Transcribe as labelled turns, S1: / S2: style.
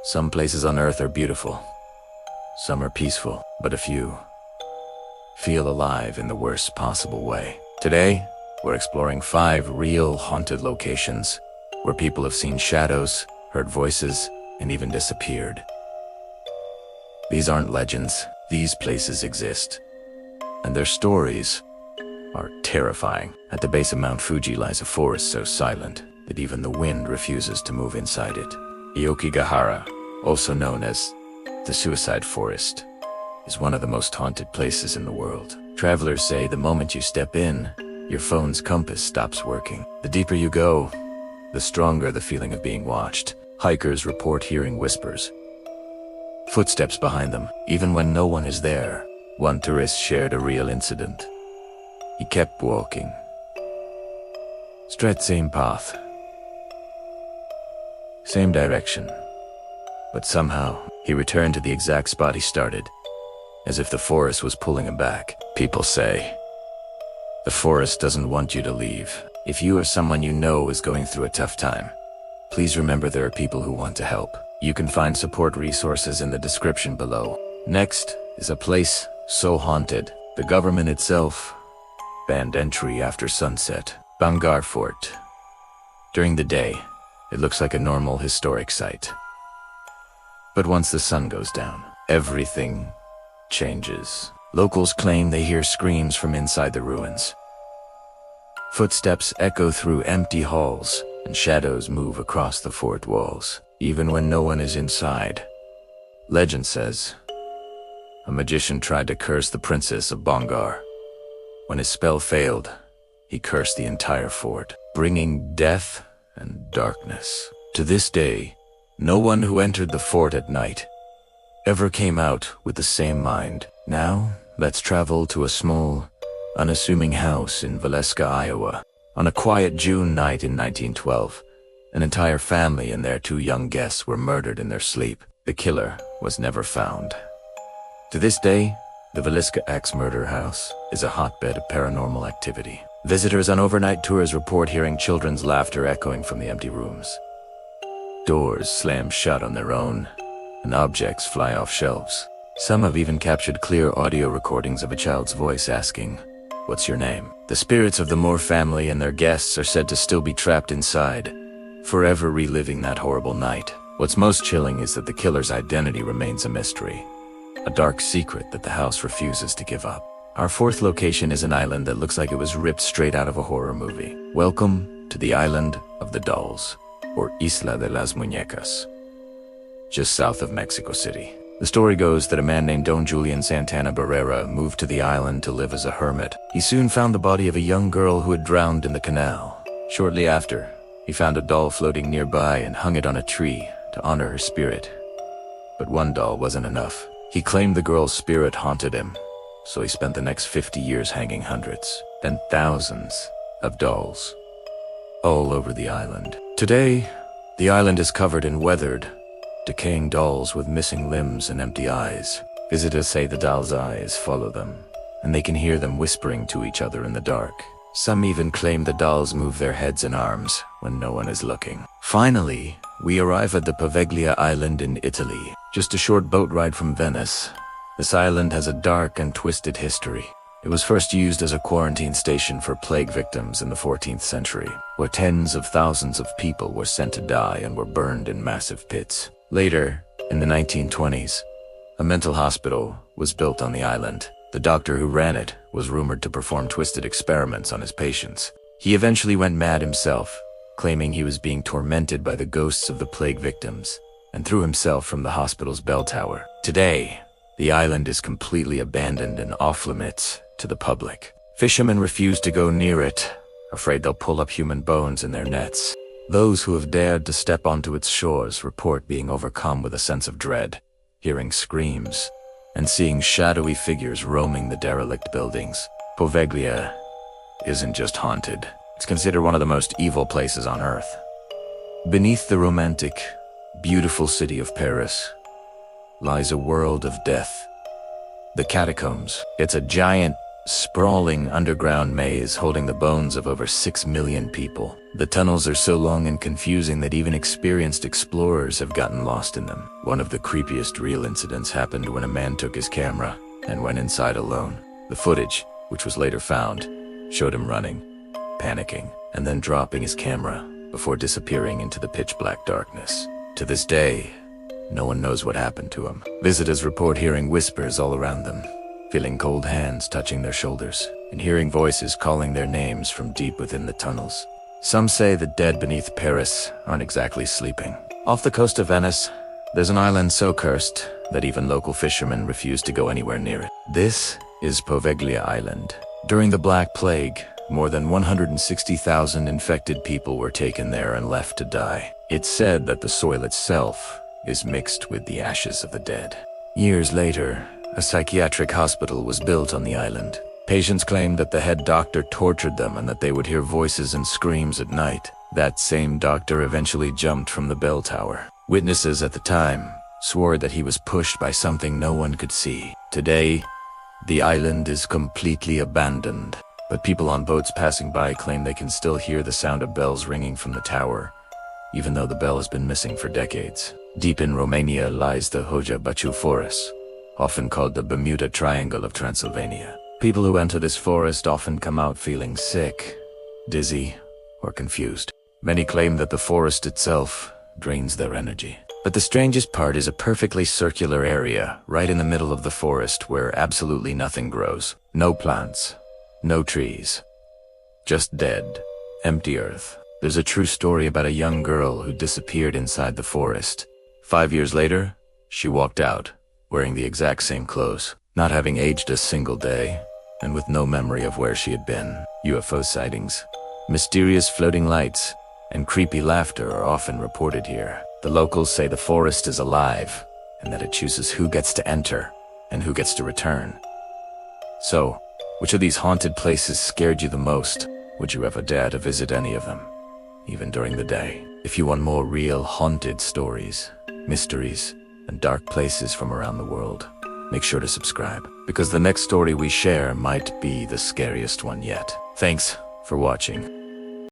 S1: Some places on Earth are beautiful. Some are peaceful, but a few feel alive in the worst possible way. Today, we're exploring 5 real haunted locations where people have seen shadows, heard voices, and even disappeared. These aren't legends. These places exist. And their stories are terrifying. At the base of Mount Fuji lies a forest so silent that even the wind refuses to move inside it. Aokigahara, also known as the Suicide Forest, is one of the most haunted places in the world. Travelers say the moment you step in, your phone's compass stops working. The deeper you go, the stronger the feeling of being watched. Hikers report hearing whispers, footsteps behind them, even when no one is there. One tourist shared a real incident. He kept walking. Straight same path. Same direction. But somehow, he returned to the exact spot he started, as if the forest was pulling him back. People say, the forest doesn't want you to leave. If you or someone you know is going through a tough time, please remember there are people who want to help. You can find support resources in the description below. Next is a place so haunted, the government itself banned entry after sunset. Bangar Fort. During the day, it looks like a normal historic site. But once the sun goes down, everything changes. Locals claim they hear screams from inside the ruins. Footsteps echo through empty halls, and shadows move across the fort walls, even when no one is inside. Legend says, a magician tried to curse the princess of Bangar. When his spell failed, he cursed the entire fort, bringing death and darkness. To this day, no one who entered the fort at night ever came out with the same mind. Now, let's travel to a small, unassuming house in Valeska, Iowa. On a quiet June night in 1912, an entire family and their 2 young guests were murdered in their sleep. The killer was never found. To this day, the Valeska Axe Murder House is a hotbed of paranormal activity. Visitors on overnight tours report hearing children's laughter echoing from the empty rooms. Doors slam shut on their own, and objects fly off shelves. Some have even captured clear audio recordings of a child's voice asking, "What's your name?" The spirits of the Moore family and their guests are said to still be trapped inside, forever reliving that horrible night. What's most chilling is that the killer's identity remains a mystery, a dark secret that the house refuses to give up. Our 4th location is an island that looks like it was ripped straight out of a horror movie. Welcome to the Island of the Dolls, or Isla de las Muñecas, just south of Mexico City. The story goes that a man named Don Julian Santana Barrera moved to the island to live as a hermit. He soon found the body of a young girl who had drowned in the canal. Shortly after, he found a doll floating nearby and hung it on a tree to honor her spirit. But one doll wasn't enough. He claimed the girl's spirit haunted him, so he spent the next 50 years hanging hundreds, then thousands of dolls all over the island. Today, the island is covered in weathered, decaying dolls with missing limbs and empty eyes. Visitors say the dolls' eyes follow them, and they can hear them whispering to each other in the dark. Some even claim the dolls move their heads and arms when no one is looking. Finally, we arrive at the Poveglia Island in Italy, just a short boat ride from Venice. This island has a dark and twisted history. It was first used as a quarantine station for plague victims in the 14th century, where tens of thousands of people were sent to die and were burned in massive pits. Later, in the 1920s, a mental hospital was built on the island. The doctor who ran it was rumored to perform twisted experiments on his patients. He eventually went mad himself, claiming he was being tormented by the ghosts of the plague victims, and threw himself from the hospital's bell tower. Today, the island is completely abandoned and off-limits to the public. Fishermen refuse to go near it, afraid they'll pull up human bones in their nets. Those who have dared to step onto its shores report being overcome with a sense of dread, hearing screams, and seeing shadowy figures roaming the derelict buildings. Poveglia isn't just haunted, it's considered one of the most evil places on Earth. Beneath the romantic, beautiful city of Paris lies a world of death. The catacombs. It's a giant, sprawling underground maze holding the bones of over 6 million people. The tunnels are so long and confusing that even experienced explorers have gotten lost in them. One of the creepiest real incidents happened when a man took his camera and went inside alone. The footage, which was later found, showed him running, panicking, and then dropping his camera before disappearing into the pitch-black darkness. To this day, no one knows what happened to him. Visitors report hearing whispers all around them, feeling cold hands touching their shoulders, and hearing voices calling their names from deep within the tunnels. Some say the dead beneath Paris aren't exactly sleeping. Off the coast of Venice, there's an island so cursed that even local fishermen refuse to go anywhere near it. This is Poveglia Island. During the Black Plague, more than 160,000 infected people were taken there and left to die. It's said that the soil itself is mixed with the ashes of the dead. Years later, a psychiatric hospital was built on the island. Patients claimed that the head doctor tortured them and that they would hear voices and screams at night. That same doctor eventually jumped from the bell tower. Witnesses at the time swore that he was pushed by something no one could see. Today, the island is completely abandoned, but people on boats passing by claim they can still hear the sound of bells ringing from the tower, even though the bell has been missing for decades. Deep in Romania lies the Hoja Baciu forest, often called the Bermuda Triangle of Transylvania. People who enter this forest often come out feeling sick, dizzy, or confused. Many claim that the forest itself drains their energy. But the strangest part is a perfectly circular area right in the middle of the forest where absolutely nothing grows. No plants, no trees, just dead, empty earth. There's a true story about a young girl who disappeared inside the forest. 5 years later, she walked out, wearing the exact same clothes, not having aged a single day, and with no memory of where she had been. UFO sightings, mysterious floating lights, and creepy laughter are often reported here. The locals say the forest is alive, and that it chooses who gets to enter and who gets to return. So, which of these haunted places scared you the most? Would you ever dare to visit any of them, even during the day? If you want more real haunted stories, mysteries, and dark places from around the world, make sure to subscribe, because the next story we share might be the scariest one yet. Thanks for watching.